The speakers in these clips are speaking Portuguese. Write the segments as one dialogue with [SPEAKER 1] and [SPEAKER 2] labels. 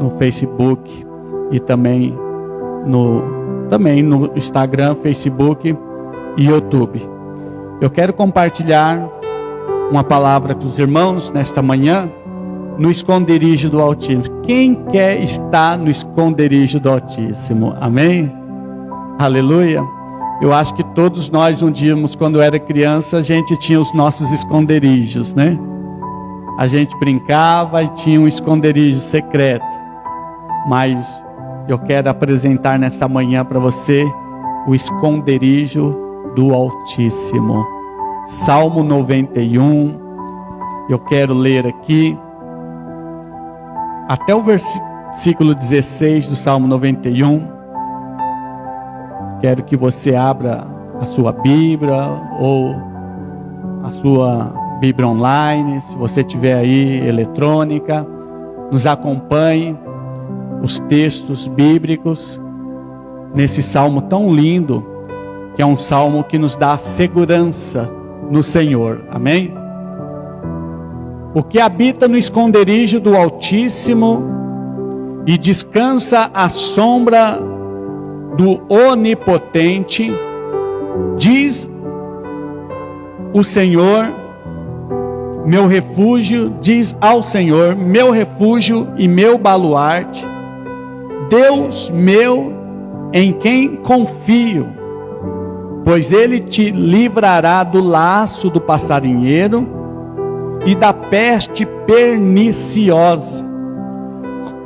[SPEAKER 1] no Facebook e também no Instagram, Facebook e YouTube. Eu quero compartilhar uma palavra com os irmãos nesta manhã, no esconderijo do Altíssimo. Quem quer estar no esconderijo do Altíssimo? Amém? Aleluia. Eu acho que todos nós, um dia, quando era criança, a gente tinha os nossos esconderijos, né? A gente brincava e tinha um esconderijo secreto. Mas eu quero apresentar nessa manhã para você o esconderijo do Altíssimo. Salmo 91. Eu quero ler aqui até o versículo 16 do Salmo 91. Quero que você abra a sua Bíblia ou a sua Bíblia online, se você tiver aí eletrônica, nos acompanhe os textos bíblicos nesse salmo tão lindo, que é um salmo que nos dá segurança no Senhor. Amém? O que habita no esconderijo do Altíssimo e descansa à sombra do Onipotente, diz o Senhor, meu refúgio, diz ao Senhor, meu refúgio e meu baluarte, Deus meu, em quem confio, pois Ele te livrará do laço do passarinheiro e da peste perniciosa,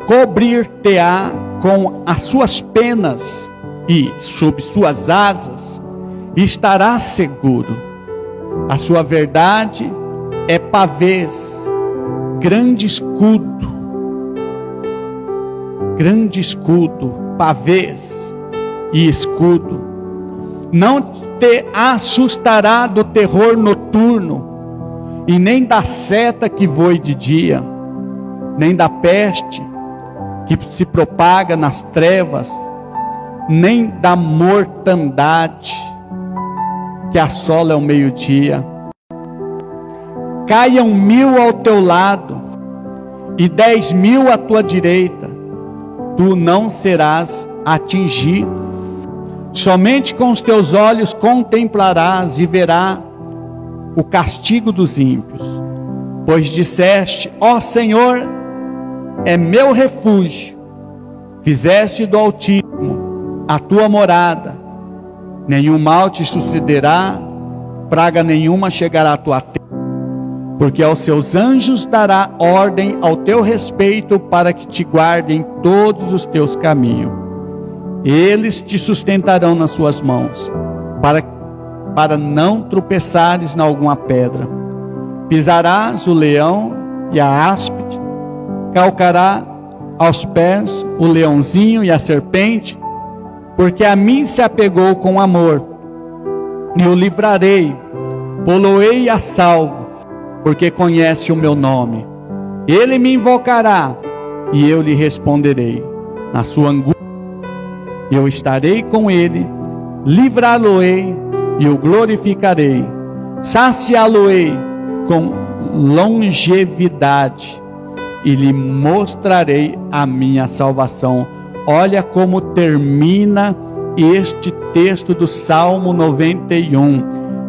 [SPEAKER 1] cobrir-te-á com as suas penas e sob suas asas estarás seguro. A sua verdade é pavês, grande escudo, pavês e escudo. Não te assustará do terror noturno, e nem da seta que voe de dia, nem da peste que se propaga nas trevas, nem da mortandade que assola ao meio-dia. Caiam 1000 ao teu lado e 10.000 à tua direita, tu não serás atingido. Somente com os teus olhos contemplarás e verás o castigo dos ímpios. Pois disseste, ó Senhor, é meu refúgio, fizeste do Altíssimo a tua morada, nenhum mal te sucederá, praga nenhuma chegará à tua tenda, porque aos seus anjos dará ordem ao teu respeito, para que te guardem todos os teus caminhos. Eles te sustentarão nas suas mãos, para não tropeçares em alguma pedra. Pisarás o leão e a áspide, calcará aos pés o leãozinho e a serpente, porque a mim se apegou com amor, e o livrarei, pô-lo-ei a salvo, porque conhece o meu nome. Ele me invocará, e eu lhe responderei. Na sua angústia eu estarei com ele, livrá-lo-ei e o glorificarei, saciá-lo-ei com longevidade e lhe mostrarei a minha salvação. Olha como termina este texto do Salmo 91.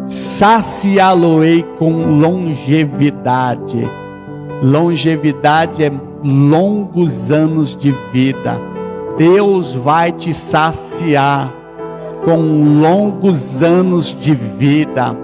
[SPEAKER 1] Saciá-lo-ei com longevidade. Longevidade é longos anos de vida. Deus vai te saciar com longos anos de vida.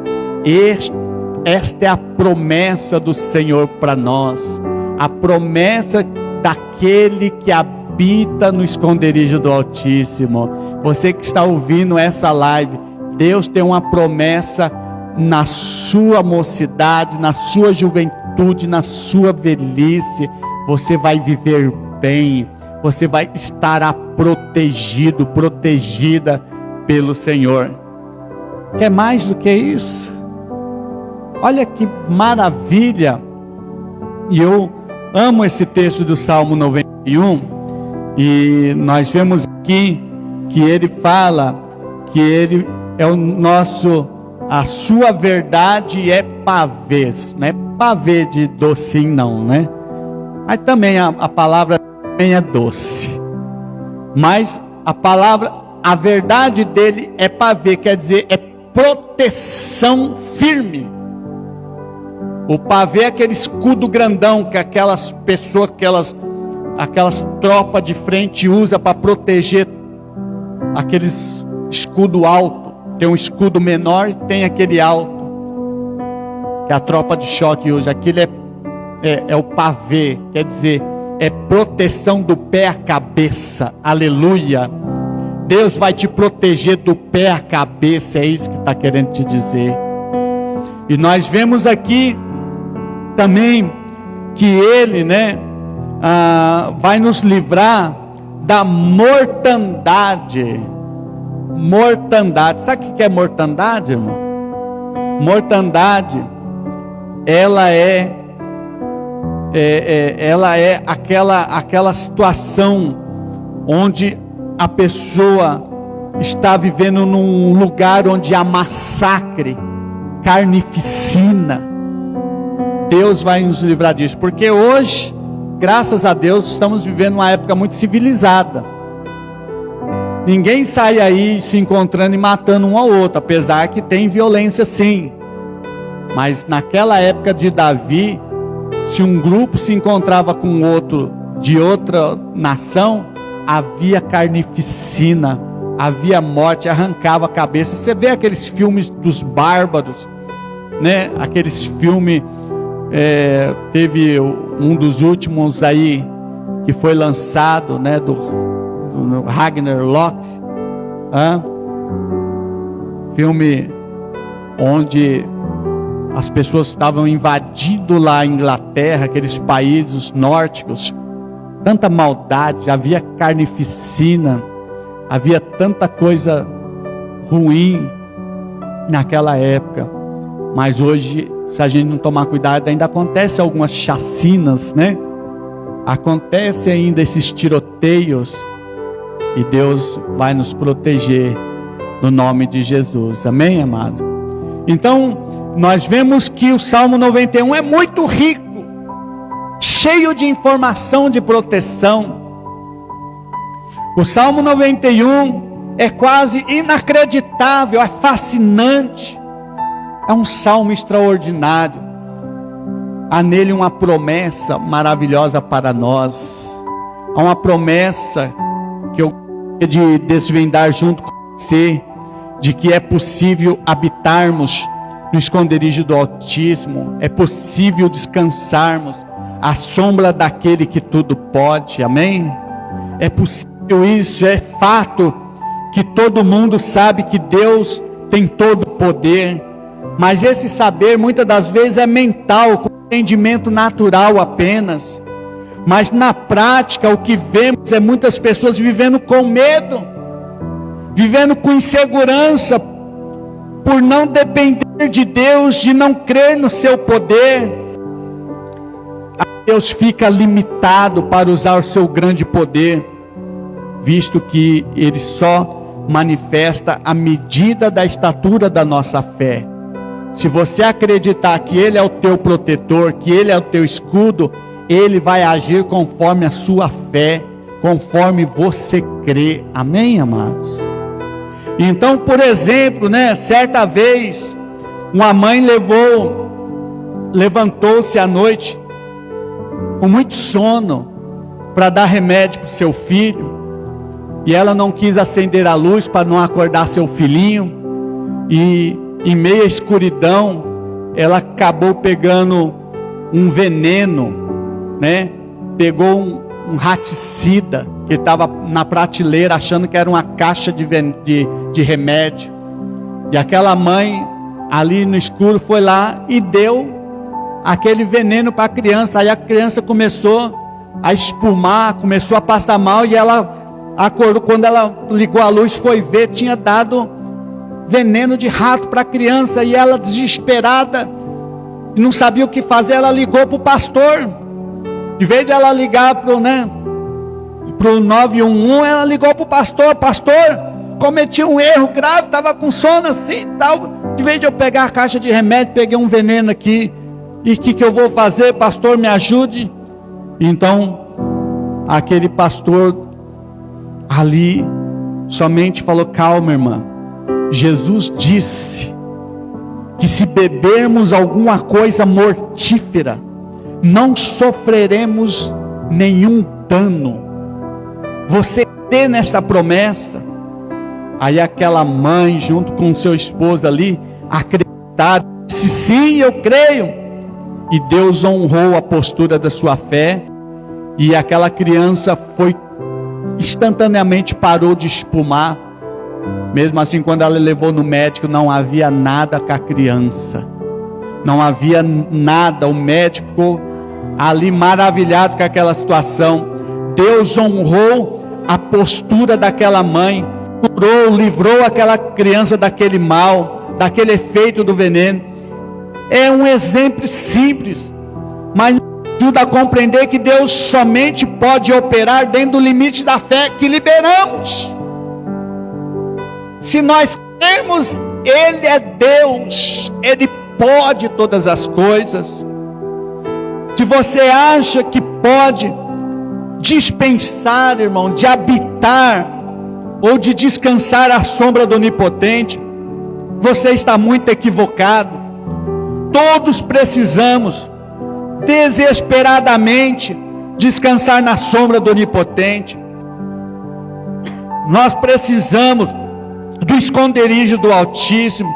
[SPEAKER 1] Esta é a promessa do Senhor para nós. A promessa daquele que habita no esconderijo do Altíssimo. Você que está ouvindo essa live, Deus tem uma promessa na sua mocidade, na sua juventude, na sua velhice. Você vai viver bem, você vai estar protegido, protegida pelo Senhor. Quer mais do que isso? Olha que maravilha. E eu amo esse texto do Salmo 91. E nós vemos aqui que ele fala que ele é o nosso, a sua verdade é pavês, não é pavê de docinho não, né? Mas também a palavra também é doce. Mas a verdade dele é pavê, quer dizer, é proteção firme. O pavê é aquele escudo grandão que aquelas pessoas, aquelas tropas de frente usa para proteger, aqueles escudo alto. Tem um escudo menor e tem aquele alto que a tropa de choque usa. Aquilo é o pavê, quer dizer, é proteção do pé à cabeça. Aleluia. Deus vai te proteger do pé à cabeça, é isso que está querendo te dizer. E nós vemos aqui também que Ele, vai nos livrar da mortandade. Mortandade, sabe o que é mortandade, irmão? Mortandade, ela é aquela situação onde a pessoa está vivendo num lugar onde há massacre, carnificina. Deus vai nos livrar disso, porque hoje, graças a Deus, estamos vivendo uma época muito civilizada. Ninguém sai aí se encontrando e matando um ao outro, apesar que tem violência sim. Mas naquela época de Davi, se um grupo se encontrava com outro de outra nação, havia carnificina, havia morte, arrancava a cabeça. Você vê aqueles filmes dos bárbaros, aqueles filmes, teve um dos últimos aí, que foi lançado, do Ragnarok, filme onde as pessoas estavam invadindo lá a Inglaterra, aqueles países nórdicos, tanta maldade, havia carnificina, havia tanta coisa ruim naquela época. Mas hoje, se a gente não tomar cuidado, ainda acontece algumas chacinas, acontece ainda esses tiroteios, e Deus vai nos proteger no nome de Jesus, amém, amado? Então, nós vemos que o Salmo 91 é muito rico, cheio de informação de proteção. O Salmo 91 é quase inacreditável, é fascinante, é um salmo extraordinário. Há nele uma promessa maravilhosa para nós, há uma promessa que eu gostaria de desvendar junto com você, de que é possível habitarmos no esconderijo do Altíssimo, é possível descansarmos à sombra daquele que tudo pode, amém? É possível isso, é fato que todo mundo sabe que Deus tem todo o poder, mas esse saber muitas das vezes é mental, com entendimento natural apenas. Mas na prática o que vemos é muitas pessoas vivendo com medo, vivendo com insegurança, por não depender de Deus, de não crer no seu poder. Deus fica limitado para usar o seu grande poder, visto que Ele só manifesta a medida da estatura da nossa fé. Se você acreditar que Ele é o teu protetor, que Ele é o teu escudo, Ele vai agir conforme a sua fé, conforme você crê, amém, amados? Então, por exemplo, certa vez, uma mãe levantou-se à noite, com muito sono, para dar remédio para o seu filho, e ela não quis acender a luz para não acordar seu filhinho, e em meia escuridão, ela acabou pegando um veneno, pegou um raticida que estava na prateleira, achando que era uma caixa de remédio, e aquela mãe ali no escuro foi lá e deu aquele veneno para a criança. Aí a criança começou a espumar, começou a passar mal, e ela acordou. Quando ela ligou a luz, foi ver, tinha dado veneno de rato para a criança, e ela desesperada, não sabia o que fazer, ela ligou para o pastor. De vez de ela ligar para o 911, ela ligou para o pastor: pastor, cometi um erro grave, estava com sono assim e tal, de vez de eu pegar a caixa de remédio, peguei um veneno aqui, e o que eu vou fazer, pastor, me ajude. Então aquele pastor ali somente falou: calma, irmã, Jesus disse que se bebermos alguma coisa mortífera, não sofreremos nenhum dano. Você crê nesta promessa? Aí aquela mãe junto com seu esposo ali acreditaram, disse: sim, eu creio. E Deus honrou a postura da sua fé, e aquela criança foi instantaneamente parou de espumar. Mesmo assim, quando ela levou no médico, não havia nada com a criança, não havia nada. O médico ficou ali maravilhado com aquela situação. Deus honrou a postura daquela mãe, curou, livrou aquela criança daquele mal, daquele efeito do veneno. É um exemplo simples, mas ajuda a compreender que Deus somente pode operar dentro do limite da fé que liberamos. Se nós cremos, Ele é Deus, Ele pode todas as coisas. Se você acha que pode dispensar, irmão, de habitar ou de descansar à sombra do Onipotente, você está muito equivocado. Todos precisamos desesperadamente descansar na sombra do Onipotente. Nós precisamos do esconderijo do Altíssimo,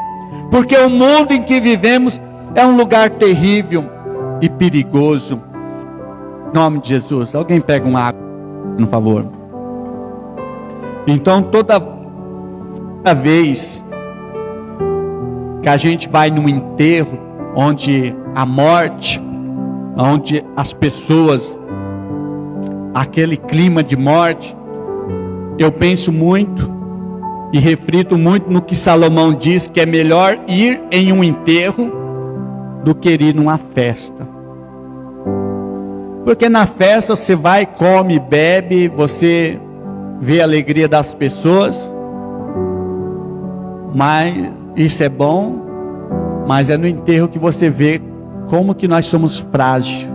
[SPEAKER 1] porque o mundo em que vivemos é um lugar terrível e perigoso. Em nome de Jesus, alguém pega uma água, por favor. Então toda vez que a gente vai num enterro, onde a morte, onde as pessoas, aquele clima de morte, eu penso muito e reflito muito no que Salomão diz, que é melhor ir em um enterro do que ir numa festa. Porque na festa você vai, come, bebe, você vê a alegria das pessoas, mas isso é bom, mas é no enterro que você vê como que nós somos frágeis,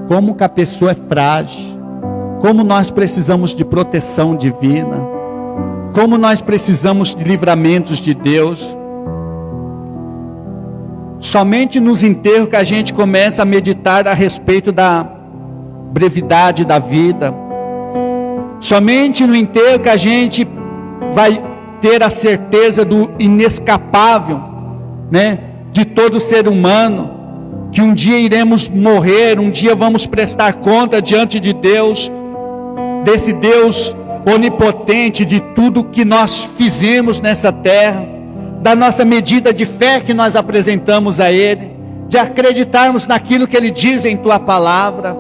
[SPEAKER 1] como que a pessoa é frágil, como nós precisamos de proteção divina, como nós precisamos de livramentos de Deus. Somente nos enterros que a gente começa a meditar a respeito da brevidade da vida. Somente no enterro que a gente vai ter a certeza do inescapável, né, de todo ser humano, que um dia iremos morrer, um dia vamos prestar conta diante de Deus, desse Deus onipotente, de tudo que nós fizemos nessa terra, da nossa medida de fé que nós apresentamos a Ele, de acreditarmos naquilo que Ele diz em Tua palavra.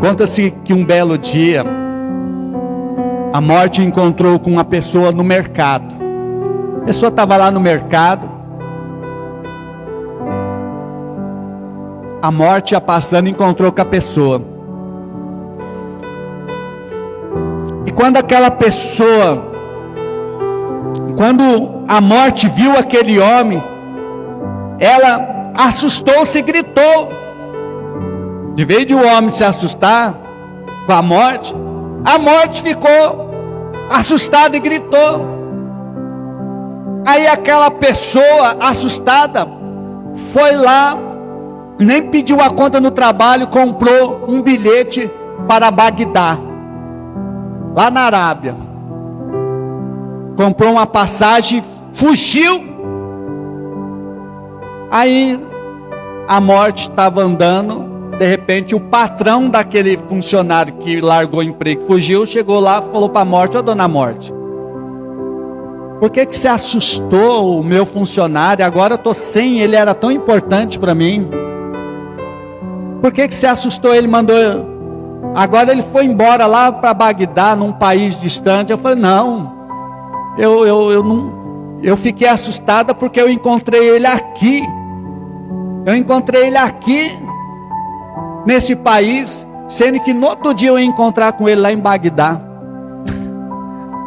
[SPEAKER 1] Conta-se que um belo dia, a morte encontrou com uma pessoa no mercado. A pessoa estava lá no mercado, a morte ia passando e encontrou com a pessoa. E quando aquela pessoa, quando a morte viu aquele homem, ela assustou-se e gritou. De vez de o homem se assustar com a morte ficou assustada e gritou. Aí aquela pessoa assustada foi lá, nem pediu a conta no trabalho, comprou um bilhete para Bagdá, lá na Arábia. Comprou uma passagem, fugiu. Aí a morte estava andando, de repente o patrão daquele funcionário que largou o emprego, fugiu, chegou lá, falou para a morte: ô dona Morte, por que você assustou o meu funcionário? Agora eu estou sem, ele era tão importante para mim. Por que você assustou ele? Mandou, agora ele foi embora lá para Bagdá, num país distante. Eu falei: não, eu fiquei assustada porque eu encontrei ele aqui. Eu encontrei ele aqui, nesse país, sendo que no outro dia eu ia encontrar com ele lá em Bagdá.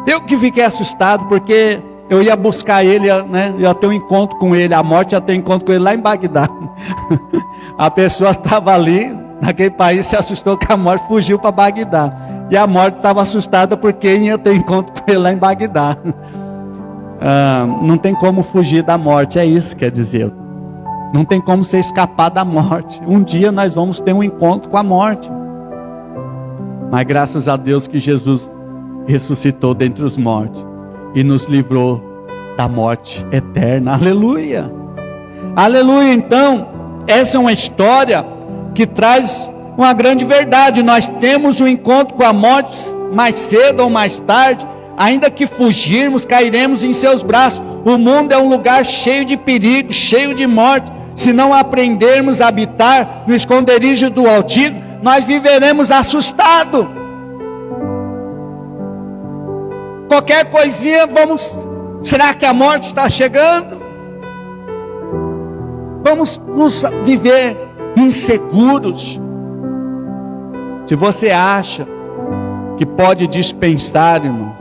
[SPEAKER 1] Eu que fiquei assustado, porque eu ia buscar ele, né? Eu ia ter um encontro com ele, a morte ia ter um encontro com ele lá em Bagdá. A pessoa estava ali, naquele país se assustou com a morte, fugiu para Bagdá. E a morte estava assustada porque ia ter encontro com ele lá em Bagdá. Não tem como fugir da morte, é isso que quer dizer. Não tem como você escapar da morte. Um dia nós vamos ter um encontro com a morte. Mas graças a Deus que Jesus ressuscitou dentre os mortos e nos livrou da morte eterna. Aleluia! Aleluia! Então, essa é uma história que traz uma grande verdade. Nós temos um encontro com a morte mais cedo ou mais tarde. Ainda que fugirmos, cairemos em seus braços. O mundo é um lugar cheio de perigo, cheio de morte. Se não aprendermos a habitar no esconderijo do Altíssimo, nós viveremos assustados. Qualquer coisinha, será que a morte está chegando? Vamos nos viver inseguros. Se você acha que pode dispensar, irmão,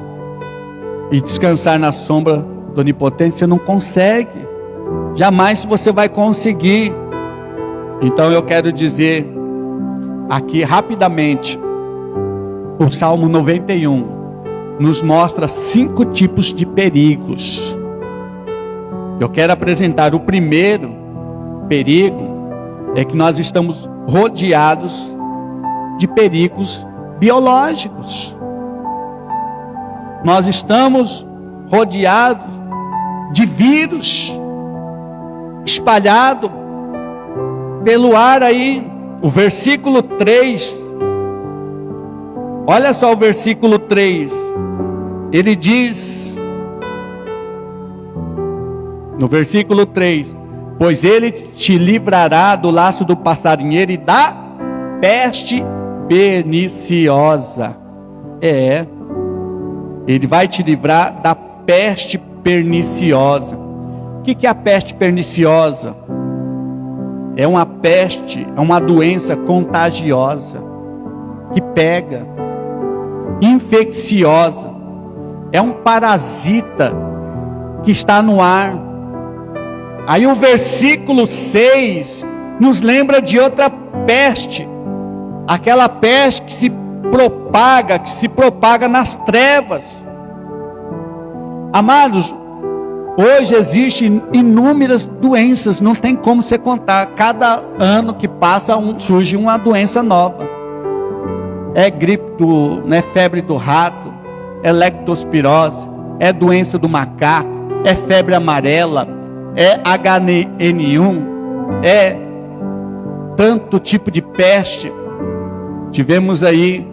[SPEAKER 1] e descansar na sombra do Onipotente, você não consegue. Jamais você vai conseguir. Então eu quero dizer aqui rapidamente, o Salmo 91 nos mostra 5 tipos de perigos. Eu quero apresentar o primeiro perigo, é que nós estamos rodeados de perigos biológicos. Nós estamos rodeados de vírus espalhado pelo ar aí. O versículo 3, olha só o versículo 3, ele diz, no versículo 3, pois ele te livrará do laço do passarinheiro e da peste perniciosa. Ele vai te livrar da peste perniciosa. O que é a peste perniciosa? É uma peste, é uma doença contagiosa, que pega, infecciosa. É um parasita que está no ar. Aí o versículo 6 nos lembra de outra peste. Aquela peste que se propaga nas trevas. Amados, hoje existem inúmeras doenças, não tem como você contar. Cada ano que passa surge uma doença nova. É gripe febre do rato, é lectospirose, é doença do macaco, é febre amarela, é H1N1, é tanto tipo de peste. Tivemos aí,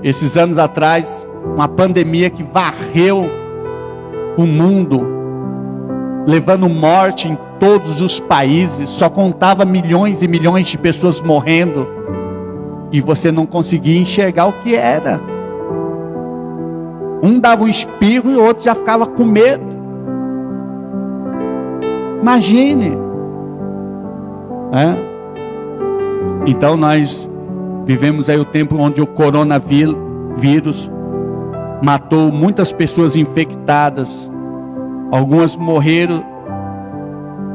[SPEAKER 1] esses anos atrás, uma pandemia que varreu o mundo, levando morte em todos os países. Só contava milhões e milhões de pessoas morrendo, e você não conseguia enxergar o que era. Um dava um espirro e o outro já ficava com medo. Imagine. Então nós vivemos aí o tempo onde o coronavírus matou muitas pessoas infectadas. Algumas morreram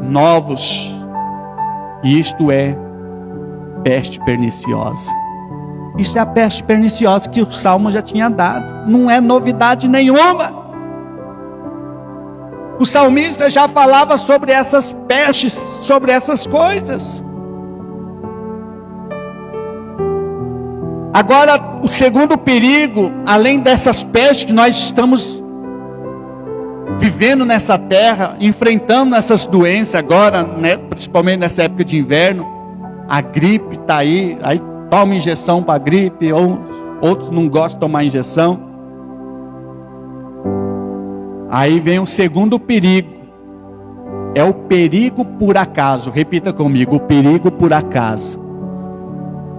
[SPEAKER 1] novos. E isto é peste perniciosa. Isso é a peste perniciosa que o Salmo já tinha dado. Não é novidade nenhuma. O salmista já falava sobre essas pestes, sobre essas coisas. Agora, o segundo perigo, além dessas pestes que nós estamos vivendo nessa terra, enfrentando essas doenças agora, principalmente nessa época de inverno, a gripe está aí toma injeção para a gripe, ou outros não gostam de tomar injeção. Aí vem o segundo perigo, é o perigo por acaso. Repita comigo, o perigo por acaso.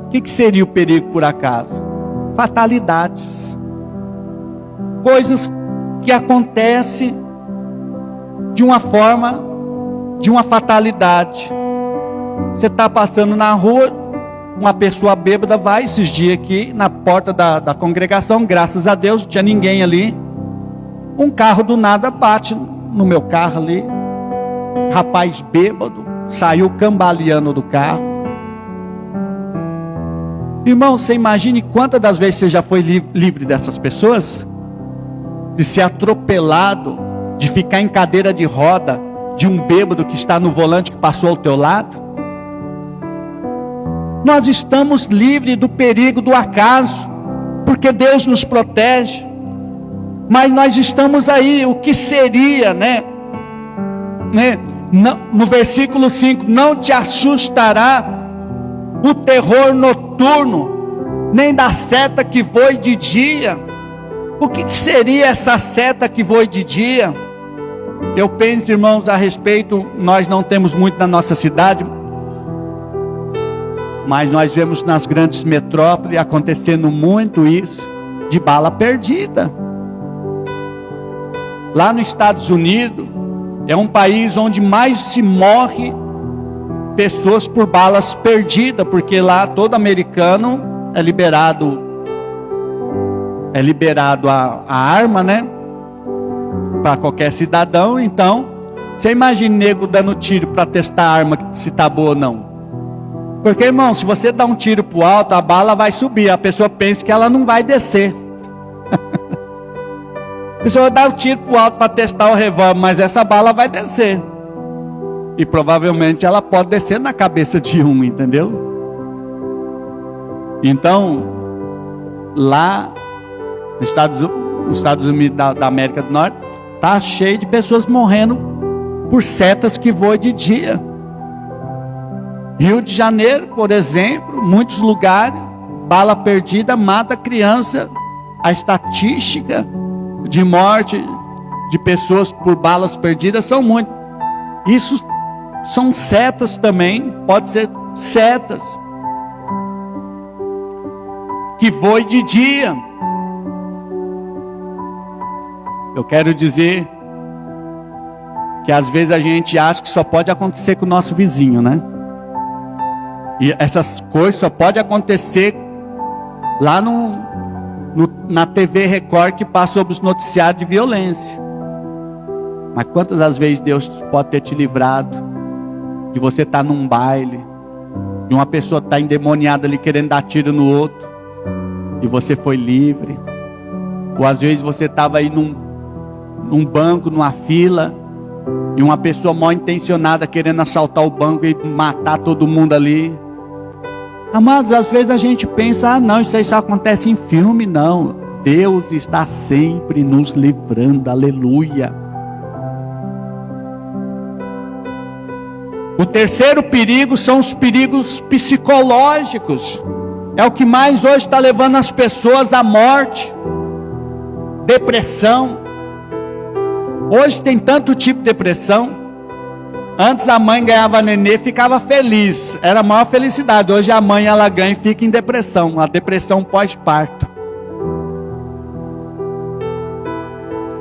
[SPEAKER 1] O que seria o perigo por acaso? Fatalidades. Coisas que acontecem de uma forma, de uma fatalidade. Você está passando na rua, uma pessoa bêbada vai, esses dias aqui, na porta da congregação, graças a Deus, não tinha ninguém ali. Um carro do nada bate no meu carro ali. Rapaz bêbado, saiu cambaleando do carro. Irmão, você imagine quantas das vezes você já foi livre dessas pessoas? De ser atropelado, de ficar em cadeira de roda, de um bêbado que está no volante que passou ao teu lado? Nós estamos livres do perigo do acaso, porque Deus nos protege. Mas nós estamos aí, o que seria, no versículo 5, não te assustará o terror noturno, nem da seta que voe de dia. O que seria essa seta que voe de dia? Eu penso, irmãos, a respeito, nós não temos muito na nossa cidade, mas nós vemos nas grandes metrópoles acontecendo muito isso, de bala perdida. Lá nos Estados Unidos, é um país onde mais se morre pessoas por balas perdidas, porque lá todo americano é liberado a arma, para qualquer cidadão. Então, você imagina nego dando tiro para testar a arma, se está boa ou não. Porque, irmão, se você dá um tiro para o alto, a bala vai subir, a pessoa pensa que ela não vai descer. A pessoa dá o tiro para o alto para testar o revólver, mas essa bala vai descer. E provavelmente ela pode descer na cabeça de um, entendeu? Então, lá nos Estados Unidos da América do Norte, está cheio de pessoas morrendo por setas que voam de dia. Rio de Janeiro, por exemplo, muitos lugares, bala perdida mata criança. A estatística de morte de pessoas por balas perdidas são muitas. Isso são setas também, pode ser setas que voam de dia. Eu quero dizer que às vezes a gente acha que só pode acontecer com o nosso vizinho, E essas coisas só pode acontecer lá na TV Record, que passa sobre os noticiários de violência. Mas quantas das vezes Deus pode ter te livrado de você estar num baile, e uma pessoa está endemoniada ali querendo dar tiro no outro, e você foi livre. Ou às vezes você estava aí num banco, numa fila, e uma pessoa mal intencionada querendo assaltar o banco e matar todo mundo ali. Amados, às vezes a gente pensa, não, isso aí só acontece em filme. Não, Deus está sempre nos livrando, aleluia. O terceiro perigo são os perigos psicológicos. É o que mais hoje está levando as pessoas à morte. Depressão. Hoje tem tanto tipo de depressão. Antes a mãe ganhava nenê, ficava feliz, era a maior felicidade. Hoje a mãe ela ganha e fica em depressão, a depressão pós-parto.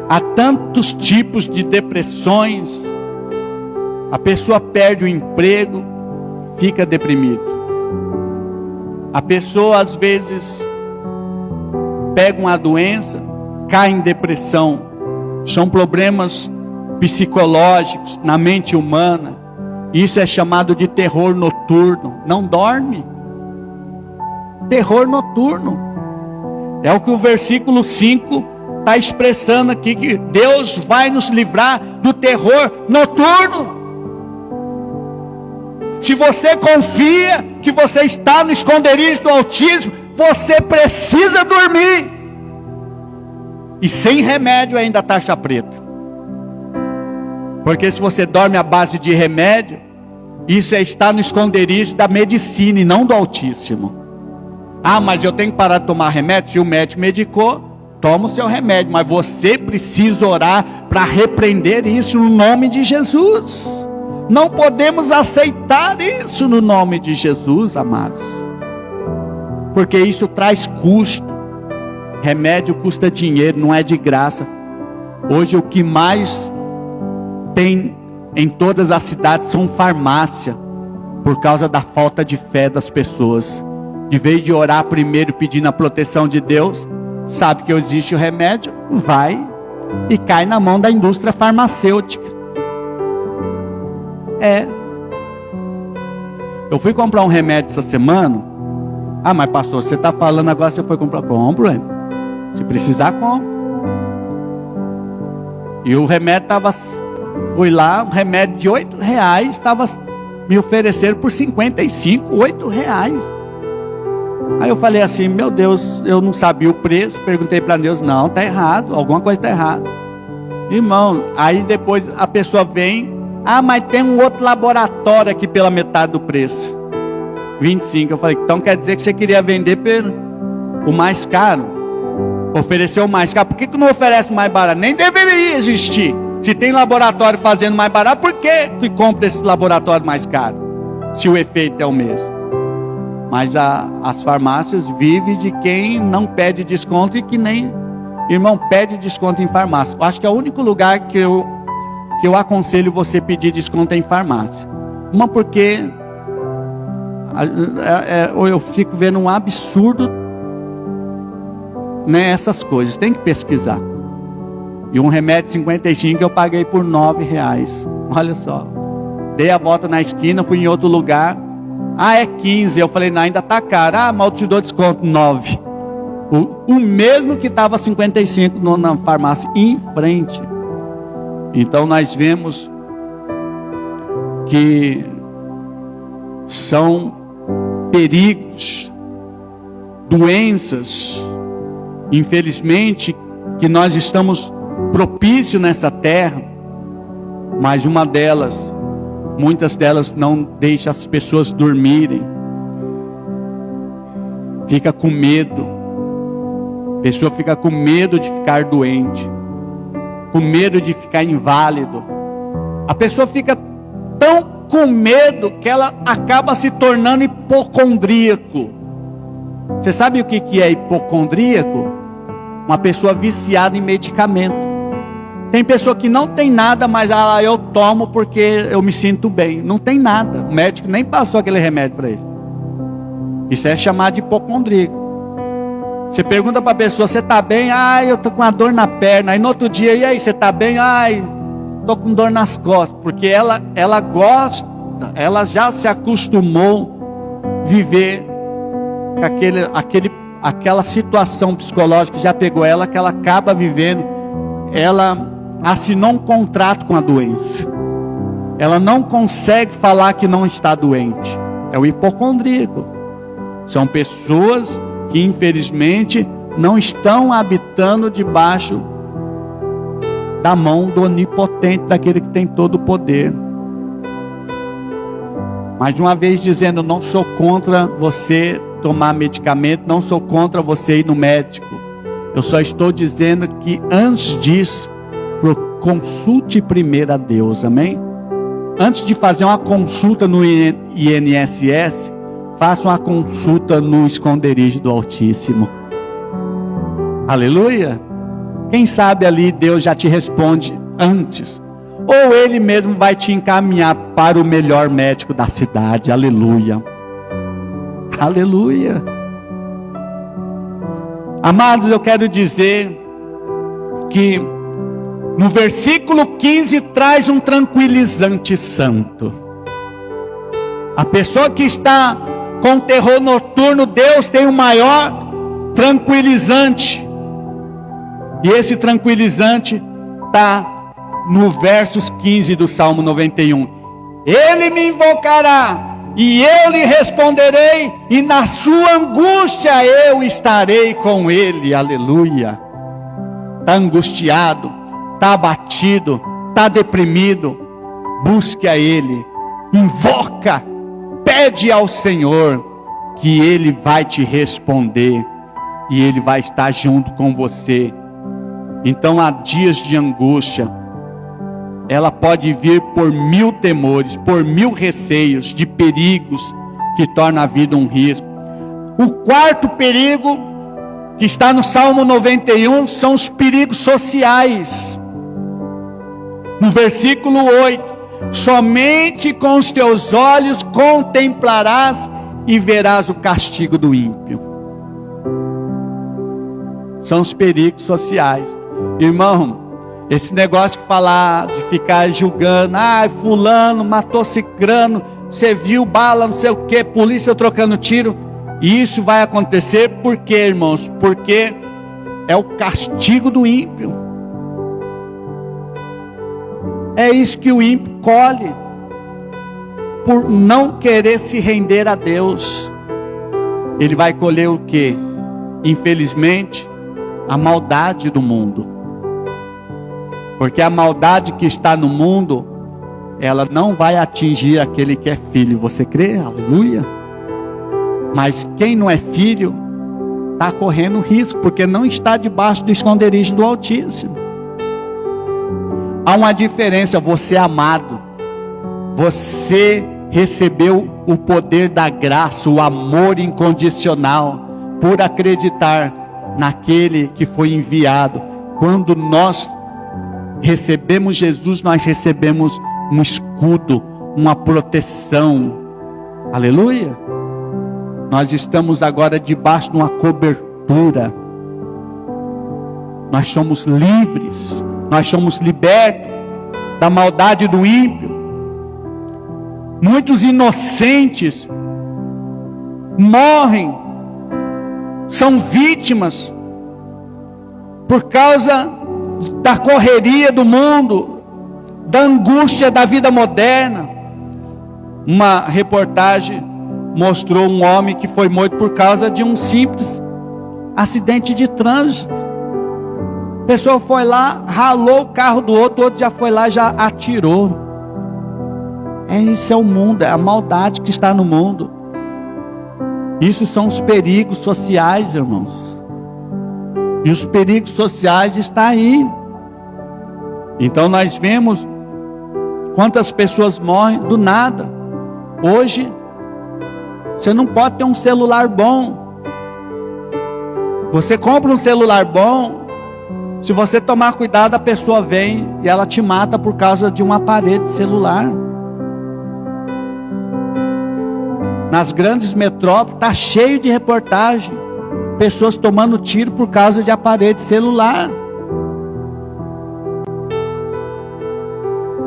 [SPEAKER 1] Há tantos tipos de depressões. A pessoa perde o emprego, fica deprimido. A pessoa às vezes pega uma doença, cai em depressão. São problemas psicológicos na mente humana. Isso é chamado de terror noturno. Não dorme. Terror noturno. É o que o versículo 5 está expressando aqui, que Deus vai nos livrar do terror noturno. Se você confia que você está no esconderijo do Altíssimo, você precisa dormir. E sem remédio ainda taxa preta. Porque se você dorme à base de remédio, isso é estar no esconderijo da medicina e não do Altíssimo. Ah, mas eu tenho que parar de tomar remédio? Se o médico medicou, toma o seu remédio. Mas você precisa orar para repreender isso no nome de Jesus. Não podemos aceitar isso no nome de Jesus, amados. Porque isso traz custo. Remédio custa dinheiro, não é de graça. Hoje o que mais tem em todas as cidades são farmácias, por causa da falta de fé das pessoas. De vez de orar primeiro pedindo a proteção de Deus, sabe que existe o remédio, vai e cai na mão da indústria farmacêutica. Eu fui comprar um remédio essa semana, Ah, mas pastor, você está falando agora, você foi comprar? Compro, hein? Se precisar, compro. E o remédio estava, fui lá, um remédio de R$8, estava me oferecendo por 55, R$8. Aí eu falei assim, meu Deus, eu não sabia o preço, perguntei para Deus, não, está errado, alguma coisa está errada. Irmão, aí depois a pessoa vem, ah, mas tem um outro laboratório aqui pela metade do preço, 25. Eu falei, então quer dizer que você queria vender pelo o mais caro, ofereceu o mais caro, por que não oferece o mais barato? Nem deveria existir. Se tem laboratório fazendo mais barato, por que tu compra esse laboratório mais caro? Se o efeito é o mesmo. Mas as farmácias vivem de quem não pede desconto e que nem, irmão, pede desconto em farmácia. Eu acho que é o único lugar que eu aconselho você pedir desconto em farmácia. Uma porque eu fico vendo um absurdo, né, essas coisas, tem que pesquisar. E um remédio 55 eu paguei por R$9. Olha só. Dei a volta na esquina, fui em outro lugar. Ah, é 15. Eu falei, não, ainda está caro. Ah, mas eu te dou desconto, 9. O mesmo que estava 55 na farmácia em frente. Então nós vemos que são perigos, doenças, infelizmente, que nós estamos propícios nessa terra, mas uma delas, muitas delas não deixam as pessoas dormirem, fica com medo, a pessoa fica com medo de ficar doente, com medo de ficar inválido, a pessoa fica tão com medo que ela acaba se tornando hipocondríaco. Você sabe o que é hipocondríaco? Uma pessoa viciada em medicamento. Tem pessoa que não tem nada, mas eu tomo porque eu me sinto bem. Não tem nada. O médico nem passou aquele remédio para ele. Isso é chamado de hipocondríaco. Você pergunta para a pessoa, você está bem? Eu estou com uma dor na perna. Aí no outro dia, e aí, você está bem? Estou com dor nas costas. Porque ela gosta, ela já se acostumou a viver com aquela situação psicológica que já pegou ela, que ela acaba vivendo. Ela assinou um contrato com a doença. Ela não consegue falar que não está doente. É o hipocondríaco. São pessoas que infelizmente não estão habitando debaixo da mão do onipotente, daquele que tem todo o poder. Mais uma vez dizendo, não sou contra você tomar medicamento, não sou contra você ir no médico. Eu só estou dizendo que antes disso, consulte primeiro a Deus, amém? Antes de fazer uma consulta no INSS, faça uma consulta no esconderijo do Altíssimo. Aleluia! Quem sabe ali Deus já te responde antes, ou Ele mesmo vai te encaminhar para o melhor médico da cidade. Aleluia! Aleluia! Amados, eu quero dizer que no versículo 15 traz um tranquilizante santo. A pessoa que está com terror noturno, Deus tem o maior tranquilizante. E esse tranquilizante está no versos 15 do Salmo 91. Ele me invocará e eu lhe responderei, e na sua angústia eu estarei com ele. Aleluia. Está angustiado, está abatido, está deprimido, busque a Ele, invoca, pede ao Senhor, que Ele vai te responder, e Ele vai estar junto com você. Então há dias de angústia, ela pode vir por 1000 temores, por 1000 receios, de perigos, que torna a vida um risco. O quarto perigo, que está no Salmo 91, são os perigos sociais. No versículo 8, somente com os teus olhos contemplarás e verás o castigo do ímpio. São os perigos sociais. Irmão, esse negócio de falar, de ficar julgando, fulano matou cicrano, você viu bala, não sei o que, polícia trocando tiro, E isso vai acontecer por quê, irmãos? Porque é o castigo do ímpio. É isso que o ímpio colhe, por não querer se render a Deus. Ele vai colher o quê? Infelizmente, a maldade do mundo. Porque a maldade que está no mundo, ela não vai atingir aquele que é filho. Você crê? Aleluia. Mas quem não é filho, está correndo risco, porque não está debaixo do esconderijo do Altíssimo. Há uma diferença, você é amado. Você recebeu o poder da graça, o amor incondicional, por acreditar naquele que foi enviado. Quando nós recebemos Jesus, nós recebemos um escudo, uma proteção. Aleluia. Nós estamos agora debaixo de uma cobertura. Nós somos livres. Nós somos libertos da maldade do ímpio. Muitos inocentes morrem, são vítimas por causa da correria do mundo, da angústia da vida moderna. Uma reportagem mostrou um homem que foi morto por causa de um simples acidente de trânsito. A pessoa foi lá, ralou o carro do outro, o outro já foi lá e já atirou. Isso é o mundo, é a maldade que está no mundo. Isso são os perigos sociais, irmãos. E os perigos sociais estão aí. Então nós vemos quantas pessoas morrem do nada. Hoje, você não pode ter um celular bom. Você compra um celular bom, se você tomar cuidado, a pessoa vem e ela te mata por causa de um aparelho celular. Nas grandes metrópoles está cheio de reportagem, pessoas tomando tiro por causa de aparelho celular.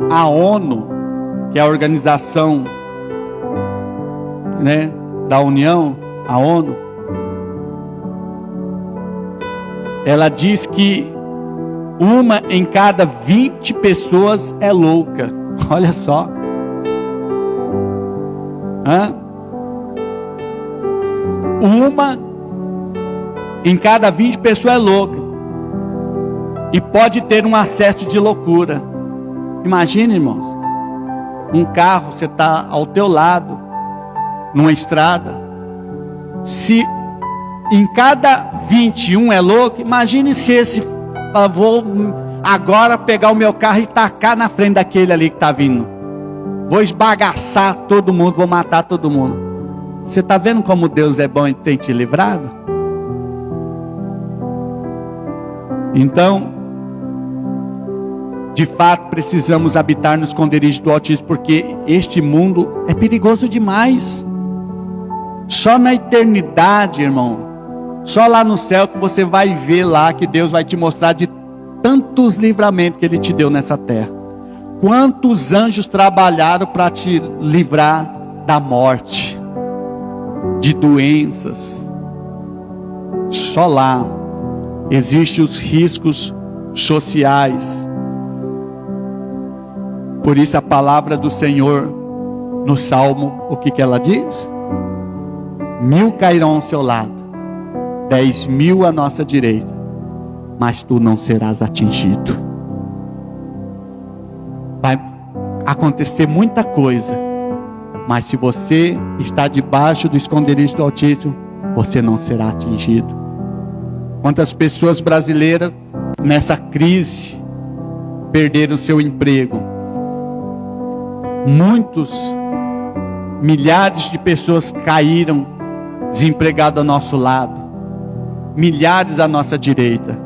[SPEAKER 1] A ONU, que é a organização, da União, a ONU, ela diz que uma em cada 20 pessoas é louca. Olha só. Uma em cada 20 pessoas é louca. E pode ter um acesso de loucura. Imagine, irmãos. Um carro, você está ao teu lado, numa estrada. Se em cada 21 é louco, imagine se esse, vou agora pegar o meu carro e tacar na frente daquele ali que está vindo. Vou esbagaçar todo mundo, vou matar todo mundo. Você está vendo como Deus é bom e tem te livrado? Então, de fato, precisamos habitar no esconderijo do Altíssimo, porque este mundo é perigoso demais. Só na eternidade, irmão, só lá no céu que você vai ver lá, que Deus vai te mostrar de tantos livramentos que Ele te deu nessa terra. Quantos anjos trabalharam para te livrar da morte, de doenças. Só lá existem os riscos sociais. Por isso a palavra do Senhor no Salmo, o que ela diz? 1000 cairão ao seu lado, 10.000 à nossa direita, mas tu não serás atingido. Vai acontecer muita coisa, mas se você está debaixo do esconderijo do Altíssimo, você não será atingido. Quantas pessoas brasileiras nessa crise perderam seu emprego? Milhares de pessoas caíram desempregadas ao nosso lado, milhares à nossa direita.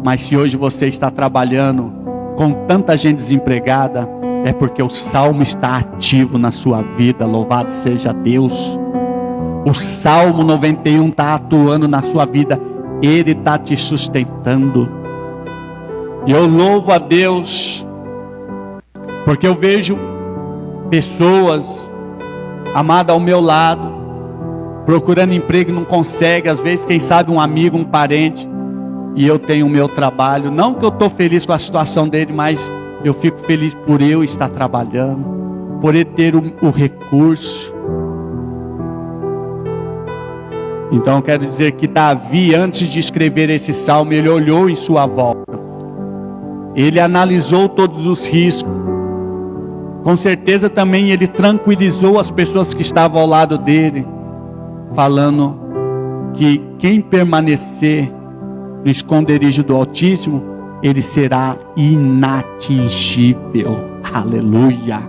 [SPEAKER 1] Mas se hoje você está trabalhando com tanta gente desempregada, é porque o Salmo está ativo na sua vida. Louvado seja Deus. O Salmo 91 está atuando na sua vida. Ele está te sustentando. E eu louvo a Deus, porque eu vejo pessoas, amadas, ao meu lado, procurando emprego e não consegue, às vezes, quem sabe um amigo, um parente, e eu tenho o meu trabalho. Não que eu estou feliz com a situação dele, mas eu fico feliz por eu estar trabalhando, por ele ter o recurso. Então eu quero dizer que Davi, antes de escrever esse salmo, ele olhou em sua volta, ele analisou todos os riscos. Com certeza também ele tranquilizou as pessoas que estavam ao lado dele, falando que quem permanecer no esconderijo do Altíssimo, ele será inatingível. Aleluia.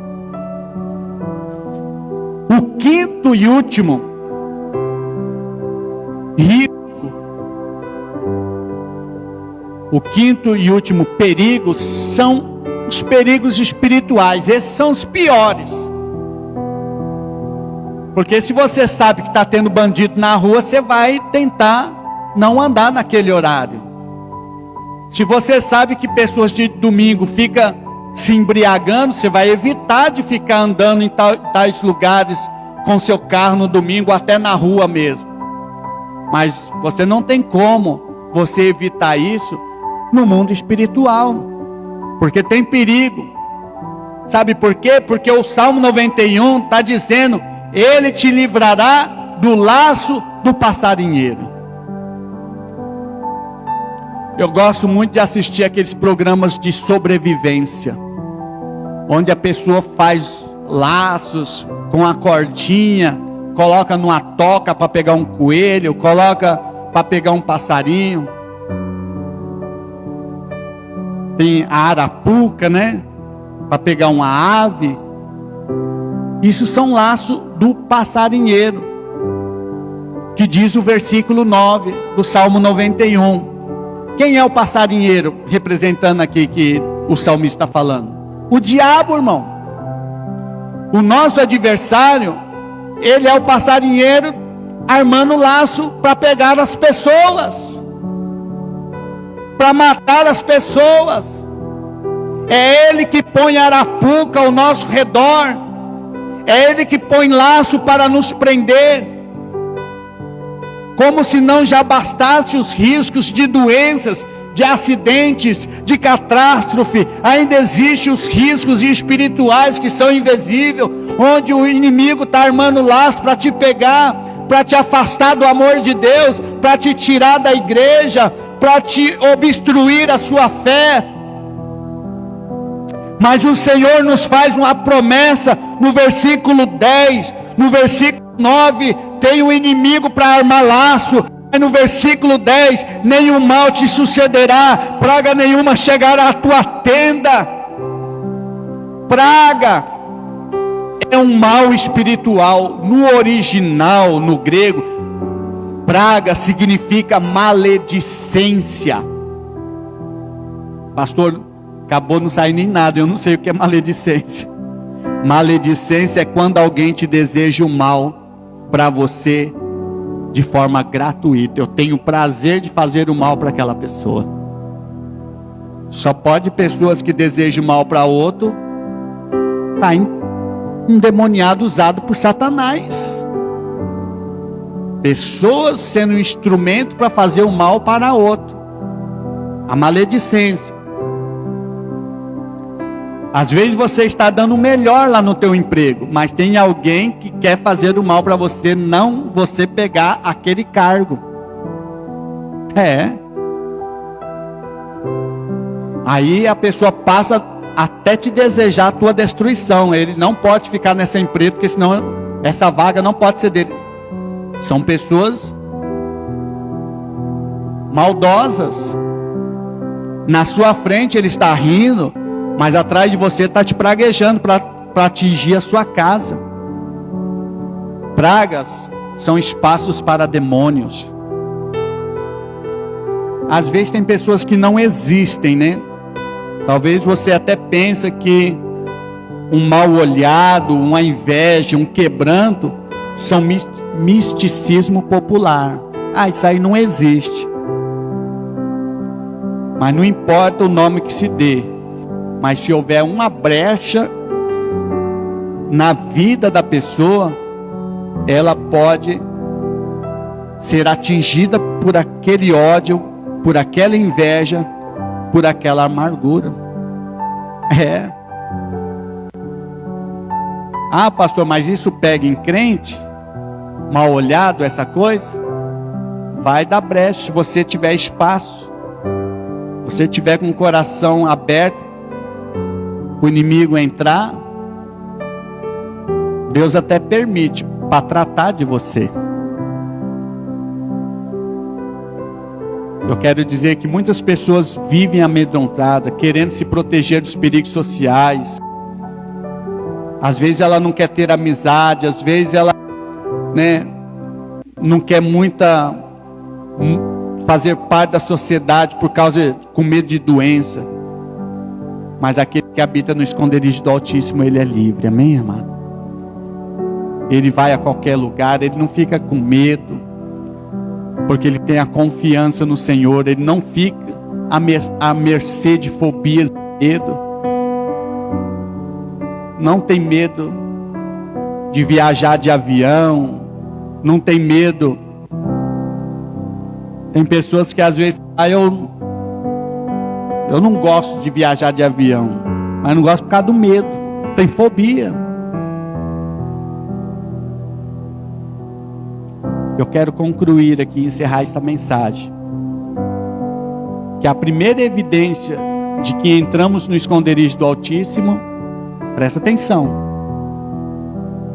[SPEAKER 1] O quinto e último risco, o quinto e último perigo são os perigos espirituais. Esses são os piores. Porque se você sabe que está tendo bandido na rua, você vai tentar não andar naquele horário. Se você sabe que pessoas de domingo ficam se embriagando, você vai evitar de ficar andando em tais lugares com seu carro no domingo, até na rua mesmo. Mas você não tem como você evitar isso no mundo espiritual, porque tem perigo. Sabe por quê? Porque o Salmo 91 está dizendo: Ele te livrará do laço do passarinheiro. Eu gosto muito de assistir aqueles programas de sobrevivência, onde a pessoa faz laços com a cordinha, coloca numa toca para pegar um coelho, coloca para pegar um passarinho. Tem a arapuca, né? Para pegar uma ave. Isso são laços do passarinheiro, que diz o versículo 9 do Salmo 91. Quem é o passarinheiro representando aqui que o salmista está falando? O diabo, irmão. O nosso adversário, ele é o passarinheiro armando laço para pegar as pessoas, para matar as pessoas. É ele que põe arapuca ao nosso redor, é ele que põe laço para nos prender. Como se não já bastasse os riscos de doenças, de acidentes, de catástrofe, ainda existem os riscos espirituais que são invisíveis, onde o inimigo está armando laço para te pegar, para te afastar do amor de Deus, para te tirar da igreja, para te obstruir a sua fé. Mas o Senhor nos faz uma promessa no versículo 10, no versículo 9, tem o inimigo para armar laço. No versículo 10, nenhum mal te sucederá, praga nenhuma chegará à tua tenda. Praga é um mal espiritual. No original, no grego, praga significa maledicência. Pastor, acabou não saindo em nada, eu não sei o que é maledicência. Maledicência é quando alguém te deseja o mal para você de forma gratuita. Eu tenho prazer de fazer o mal para aquela pessoa. Só pode pessoas que desejam mal para outro tá endemoniado, usado por Satanás. Pessoas sendo um instrumento para fazer o mal para outro. A maledicência. Às vezes você está dando o melhor lá no teu emprego, mas tem alguém que quer fazer o mal para você, não você pegar aquele cargo. Aí a pessoa passa até te desejar a tua destruição. Ele não pode ficar nessa empresa, porque senão essa vaga não pode ser dele. São pessoas maldosas. Na sua frente ele está rindo, mas atrás de você está te praguejando para atingir a sua casa. Pragas são espaços para demônios. Às vezes tem pessoas que não existem, né? Talvez você até pense que um mal olhado, uma inveja, um quebranto são misticismo popular. Isso aí não existe. Mas não importa o nome que se dê, mas se houver uma brecha na vida da pessoa, ela pode ser atingida por aquele ódio, por aquela inveja, por aquela amargura. Ah, pastor, mas isso pega em crente? Mal olhado essa coisa? Vai dar brecha se você tiver espaço. Se você tiver com o coração aberto, o inimigo entrar, Deus até permite para tratar de você. Eu quero dizer que muitas pessoas vivem amedrontadas, querendo se proteger dos perigos sociais. Às vezes ela não quer ter amizade, às vezes ela, não quer fazer parte da sociedade com medo de doença. Mas aquele que habita no esconderijo do Altíssimo, ele é livre, amém, amado? Ele vai a qualquer lugar, ele não fica com medo, porque ele tem a confiança no Senhor, ele não fica à mercê de fobias e medo. Não tem medo de viajar de avião, não tem medo. Tem pessoas que às vezes, eu não gosto de viajar de avião, mas não gosto por causa do medo, tem fobia. Eu quero concluir aqui, encerrar essa mensagem, que a primeira evidência de que entramos no esconderijo do Altíssimo, presta atenção,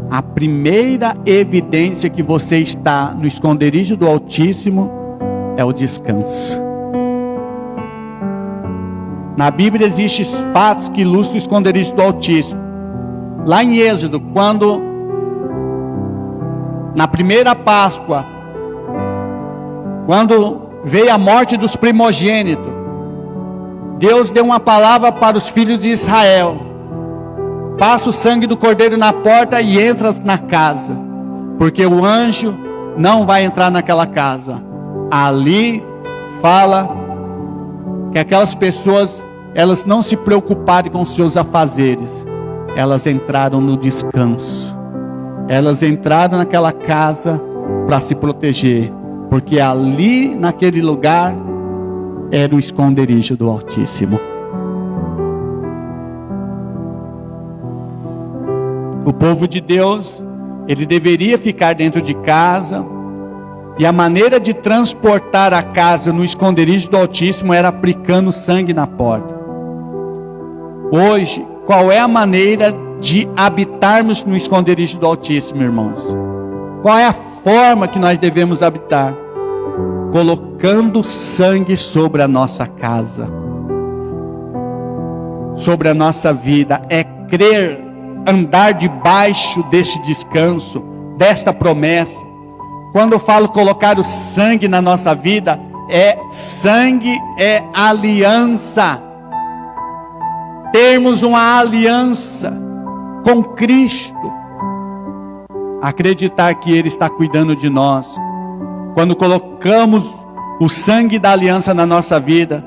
[SPEAKER 1] a primeira evidência que você está no esconderijo do Altíssimo é o descanso. Na Bíblia existem fatos que ilustram o esconderijo do Altíssimo. Lá em Êxodo, quando na primeira Páscoa, quando veio a morte dos primogênitos, Deus deu uma palavra para os filhos de Israel: passa o sangue do cordeiro na porta e entra na casa, porque o anjo não vai entrar naquela casa. Ali fala que aquelas pessoas, elas não se preocuparam com os seus afazeres, elas entraram no descanso. Elas entraram naquela casa para se proteger, porque ali naquele lugar era o esconderijo do Altíssimo. O povo de Deus, ele deveria ficar dentro de casa, e a maneira de transportar a casa no esconderijo do Altíssimo era aplicando sangue na porta. Hoje, qual é a maneira de habitarmos no esconderijo do Altíssimo, irmãos? Qual é a forma que nós devemos habitar? Colocando sangue sobre a nossa casa, sobre a nossa vida. É crer, andar debaixo deste descanso, desta promessa. Quando eu falo colocar o sangue na nossa vida, sangue é aliança. Termos uma aliança com Cristo. Acreditar que Ele está cuidando de nós. Quando colocamos o sangue da aliança na nossa vida,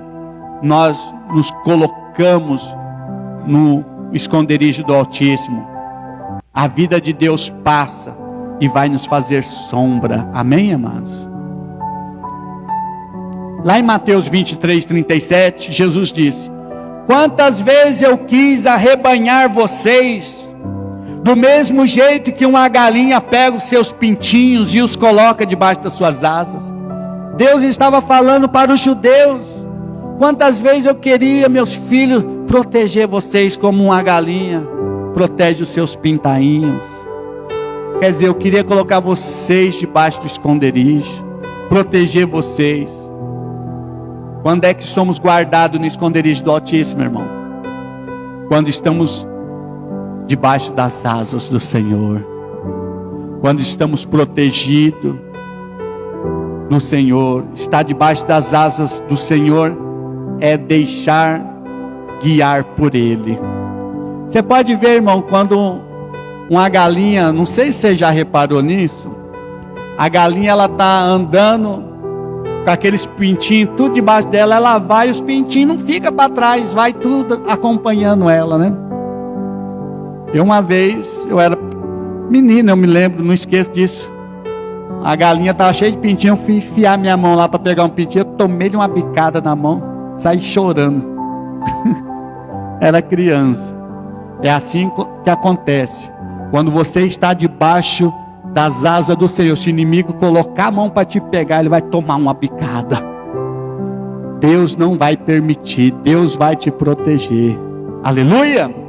[SPEAKER 1] nós nos colocamos no esconderijo do Altíssimo. A vida de Deus passa e vai nos fazer sombra. Amém, amados? Lá em Mateus 23:37, Jesus disse: quantas vezes eu quis arrebanhar vocês, do mesmo jeito que uma galinha pega os seus pintinhos e os coloca debaixo das suas asas. Deus estava falando para os judeus: quantas vezes eu queria, meus filhos, proteger vocês como uma galinha protege os seus pintainhos. Quer dizer, eu queria colocar vocês debaixo do esconderijo, proteger vocês. Quando é que somos guardados no esconderijo do Altíssimo, irmão? Quando estamos debaixo das asas do Senhor. Quando estamos protegidos no Senhor. Estar debaixo das asas do Senhor é deixar guiar por Ele. Você pode ver, irmão, quando uma galinha, não sei se você já reparou nisso, a galinha, ela está andando com aqueles pintinhos tudo debaixo dela, ela vai, os pintinhos não ficam para trás, vai tudo acompanhando ela, né? Uma vez, eu era menino, eu me lembro, não esqueço disso. A galinha estava cheia de pintinho, eu fui enfiar minha mão lá para pegar um pintinho, eu tomei-lhe uma bicada na mão, saí chorando. Era criança. É assim que acontece. Quando você está debaixo das asas do Senhor, se o inimigo colocar a mão para te pegar, ele vai tomar uma bicada. Deus não vai permitir, Deus vai te proteger. Aleluia!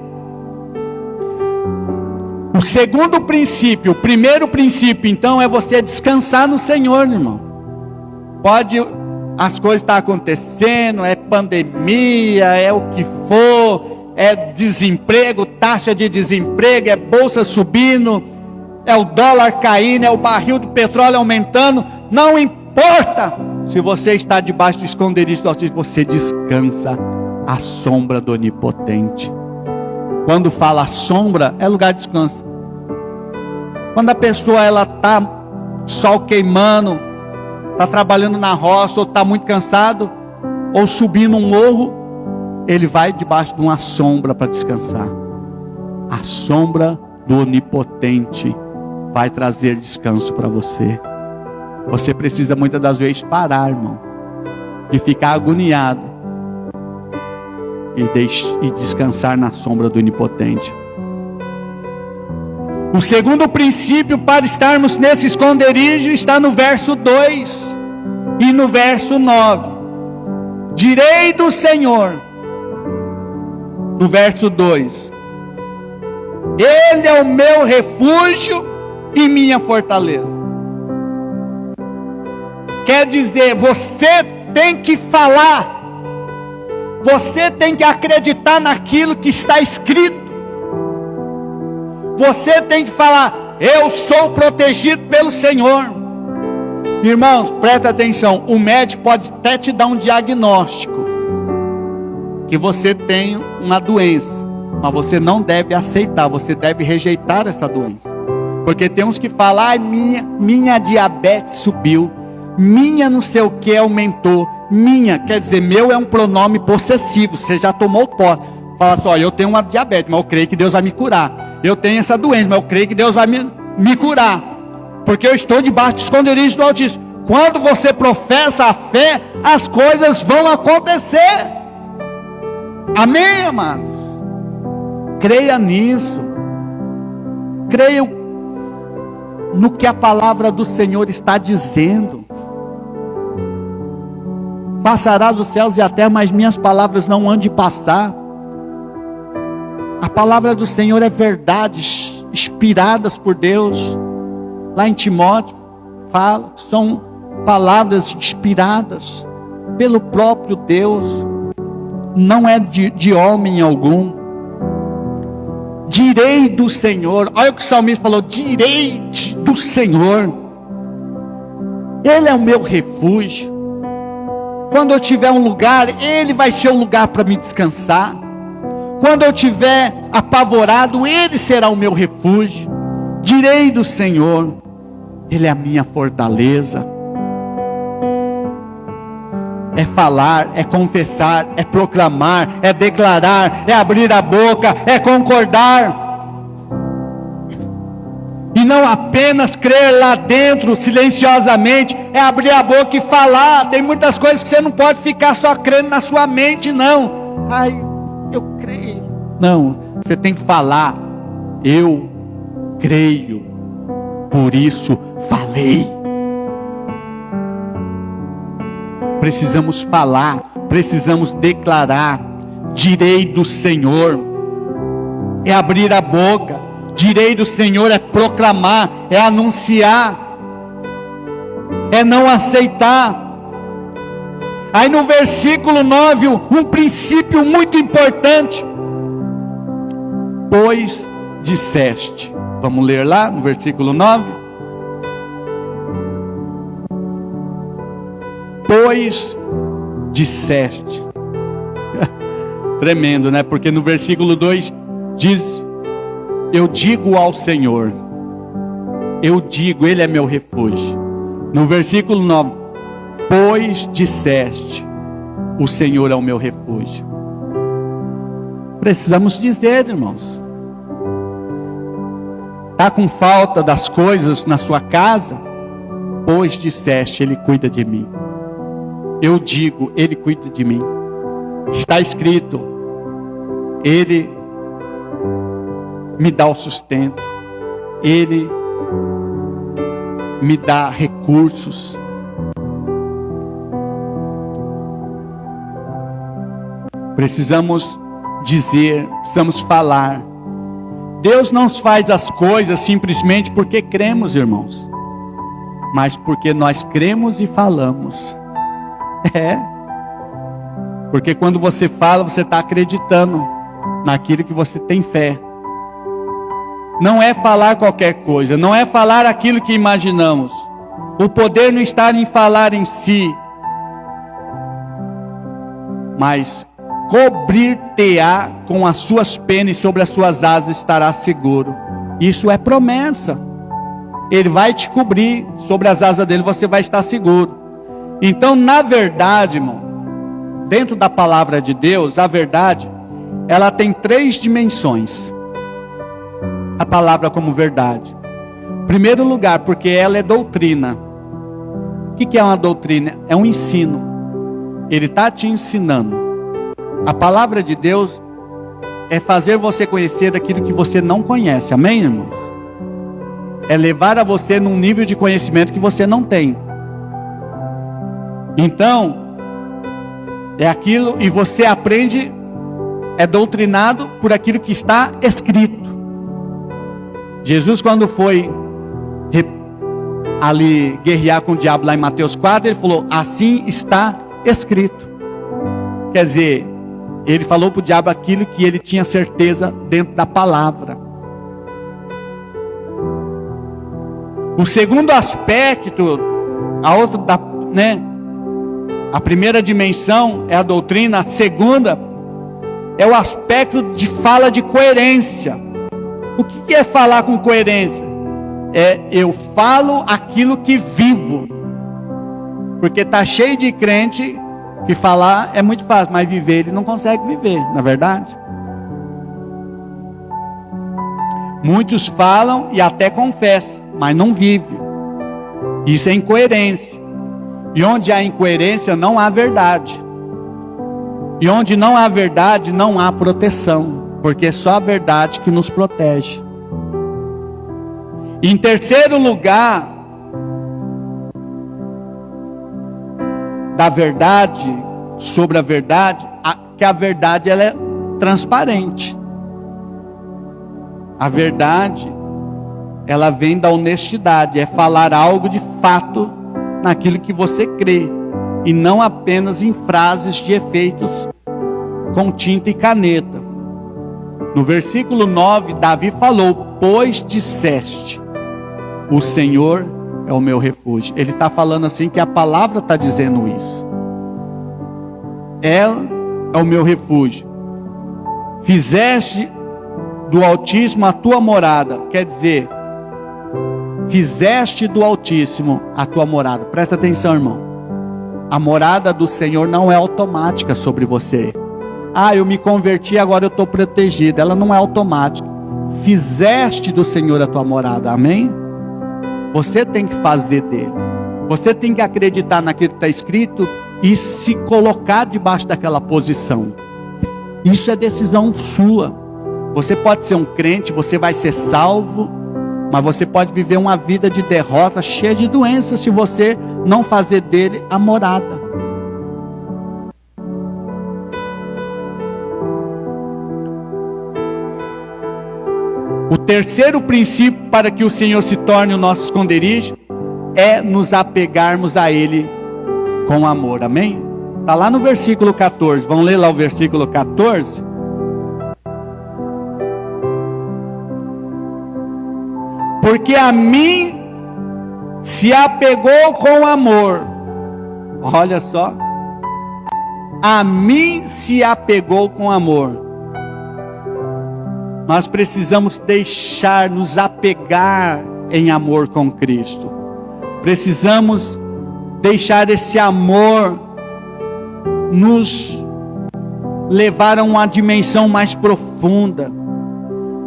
[SPEAKER 1] O segundo princípio, o primeiro princípio então é você descansar no Senhor, irmão. Pode, as coisas estão acontecendo, é pandemia, é o que for, é desemprego, taxa de desemprego, é bolsa subindo, é o dólar caindo, é o barril do petróleo aumentando, não importa. Se você está debaixo do esconderijo do Altíssimo, você descansa à sombra do Onipotente. Quando fala sombra, é lugar de descanso. Quando a pessoa está sol queimando, está trabalhando na roça, ou está muito cansado, ou subindo um morro, ele vai debaixo de uma sombra para descansar. A sombra do Onipotente vai trazer descanso para você. Você precisa muitas das vezes parar, irmão, de ficar agoniado e descansar na sombra do Onipotente. O segundo princípio para estarmos nesse esconderijo está no verso 2 e no verso 9. Direi do Senhor, no verso 2: Ele é o meu refúgio e minha fortaleza. Quer dizer, você tem que falar, você tem que acreditar naquilo que está escrito. Você tem que falar: eu sou protegido pelo Senhor. Irmãos, presta atenção. O médico pode até te dar um diagnóstico que você tem uma doença, mas você não deve aceitar, você deve rejeitar essa doença. Porque tem uns que falam: minha diabetes subiu, minha não sei o que aumentou. Minha, quer dizer, meu é um pronome possessivo, você já tomou posse. Fala assim: olha, eu tenho uma diabetes, mas eu creio que Deus vai me curar. Eu tenho essa doença, mas eu creio que Deus vai me curar, porque eu estou debaixo do esconderijo do Altíssimo. Quando você professa a fé, as coisas vão acontecer. Amém, amados? Creia nisso. Creia no que a palavra do Senhor está dizendo. Passarás os céus e a terra, mas minhas palavras não hão de passar. A palavra do Senhor é verdade, inspiradas por Deus. Lá em Timóteo fala, são palavras inspiradas pelo próprio Deus, não é de homem algum. Direi do Senhor, olha o que o salmista falou: direi do Senhor, Ele é o meu refúgio. Quando eu tiver um lugar, Ele vai ser um lugar para me descansar. Quando eu estiver apavorado, Ele será o meu refúgio. Direi do Senhor, Ele é a minha fortaleza. É falar, é confessar, é proclamar, é declarar, é abrir a boca, é concordar. E não apenas crer lá dentro, silenciosamente, é abrir a boca e falar. Tem muitas coisas que você não pode ficar só crendo na sua mente, não. Ai, eu creio. Não, você tem que falar: eu creio, por isso falei. Precisamos falar, precisamos declarar. Direi do Senhor é abrir a boca. Direi do Senhor é proclamar, é anunciar, é não aceitar. Aí no versículo 9, um princípio muito importante. Pois disseste. Vamos ler lá no versículo 9. Pois disseste. Tremendo, né? Porque no versículo 2 diz: eu digo ao Senhor, eu digo, Ele é meu refúgio. No versículo 9: pois disseste, o Senhor é o meu refúgio. Precisamos dizer, irmãos. Está com falta das coisas na sua casa? pois disseste, Ele cuida de mim. Eu digo, Ele cuida de mim. Está escrito, Ele me dá o sustento, Ele me dá recursos. Precisamos dizer, precisamos falar. Deus não faz as coisas simplesmente porque cremos, irmãos, mas porque nós cremos e falamos. Porque quando você fala, você está acreditando naquilo que você tem fé. Não é falar qualquer coisa, não é falar aquilo que imaginamos. O poder não está em falar em si, mas cobrir-te-á com as suas penas e sobre as suas asas estará seguro. Isso é promessa. Ele vai te cobrir, sobre as asas dele você vai estar seguro. Então, na verdade, irmão, dentro da palavra de Deus, a verdade, ela tem 3 dimensões. A palavra como verdade. Em primeiro lugar, porque ela é doutrina. O que é uma doutrina? É um ensino. Ele está te ensinando. A palavra de Deus é fazer você conhecer daquilo que você não conhece. Amém, irmãos? É levar a você num nível de conhecimento que você não tem. Então, é aquilo, e você aprende, é doutrinado por aquilo que está escrito. Jesus, quando foi ali guerrear com o diabo lá em Mateus 4, ele falou, assim está escrito. Quer dizer, ele falou para o diabo aquilo que ele tinha certeza dentro da palavra. O segundo aspecto, a primeira dimensão é a doutrina, a segunda é o aspecto de fala de coerência. O que é falar com coerência? É eu falo aquilo que vivo. Porque está cheio de crente que falar é muito fácil, mas viver ele não consegue viver, na verdade. Muitos falam e até confessam, mas não vivem. Isso é incoerência. E onde há incoerência não há verdade. E onde não há verdade não há proteção, porque é só a verdade que nos protege. Em terceiro lugar, da verdade, sobre a verdade, que a verdade ela é transparente. A verdade, ela vem da honestidade, é falar algo de fato naquilo que você crê, e não apenas em frases de efeitos com tinta e caneta. No versículo 9, Davi falou, pois disseste, o Senhor é o meu refúgio. Ele está falando assim que a palavra está dizendo isso. Ela é o meu refúgio. Fizeste do Altíssimo a tua morada. Quer dizer, fizeste do Altíssimo a tua morada. Presta atenção, irmão. A morada do Senhor não é automática sobre você. Eu me converti, agora eu estou protegido. Ela não é automática. Fizeste do Senhor a tua morada. Amém? Você tem que fazer dele. Você tem que acreditar naquilo que está escrito e se colocar debaixo daquela posição. Isso é decisão sua. Você pode ser um crente, você vai ser salvo, mas você pode viver uma vida de derrota, cheia de doenças, se você não fazer dele a morada. O terceiro princípio para que o Senhor se torne o nosso esconderijo é nos apegarmos a Ele com amor, amém? Está lá no versículo 14, vamos ler lá o versículo 14? Porque a mim se apegou com amor, olha só, a mim se apegou com amor. Nós precisamos deixar nos apegar em amor com Cristo. Precisamos deixar esse amor nos levar a uma dimensão mais profunda.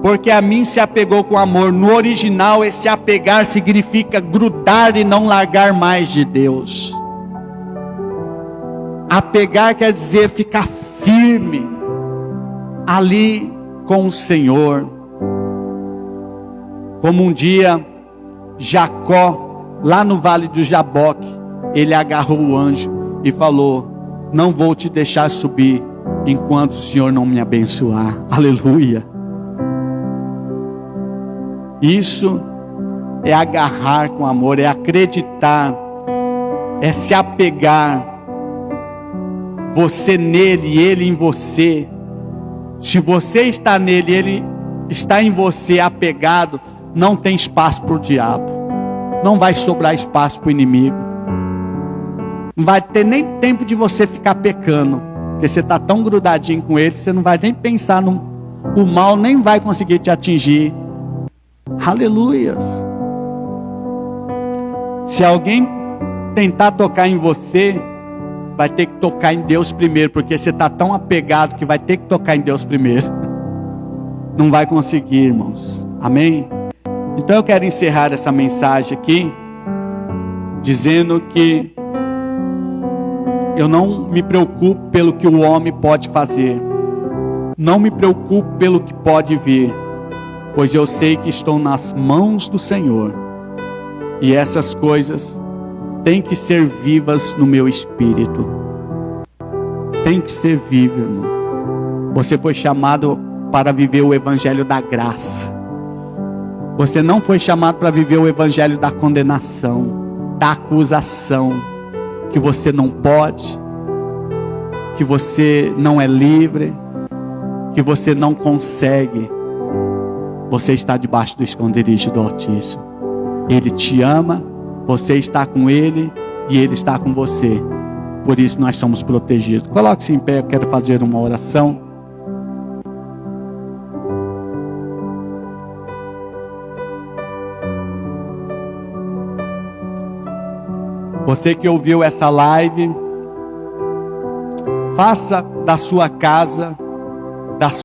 [SPEAKER 1] porque a mim se apegou com amor. No original, esse apegar significa grudar e não largar mais de Deus. Apegar quer dizer ficar firme ali com o Senhor. Como um dia Jacó, lá no vale do Jaboque, ele agarrou o anjo e falou: não vou te deixar subir enquanto o Senhor não me abençoar. Aleluia. Isso é agarrar com amor, é acreditar, é se apegar, você nele e ele em você. Se você está nele, ele está em você apegado, não tem espaço para o diabo, não vai sobrar espaço para o inimigo, não vai ter nem tempo de você ficar pecando, porque você está tão grudadinho com ele, você não vai nem pensar no o mal, nem vai conseguir te atingir. Aleluias. Se alguém tentar tocar em você, vai ter que tocar em Deus primeiro, porque você está tão apegado que vai ter que tocar em Deus primeiro. Não vai conseguir, irmãos. Amém? Então eu quero encerrar essa mensagem aqui dizendo que eu não me preocupo pelo que o homem pode fazer, não me preocupo pelo que pode vir, pois eu sei que estou nas mãos do Senhor, e essas coisas têm que ser vivas no meu espírito, tem que ser vivo, irmão. Você foi chamado para viver o evangelho da graça, você não foi chamado para viver o evangelho da condenação, da acusação, que você não pode, que você não é livre, que você não consegue. Você está debaixo do esconderijo do Altíssimo. Ele te ama, você está com Ele e Ele está com você. Por isso nós somos protegidos. Coloque-se em pé, eu quero fazer uma oração. Você que ouviu essa live, faça da sua casa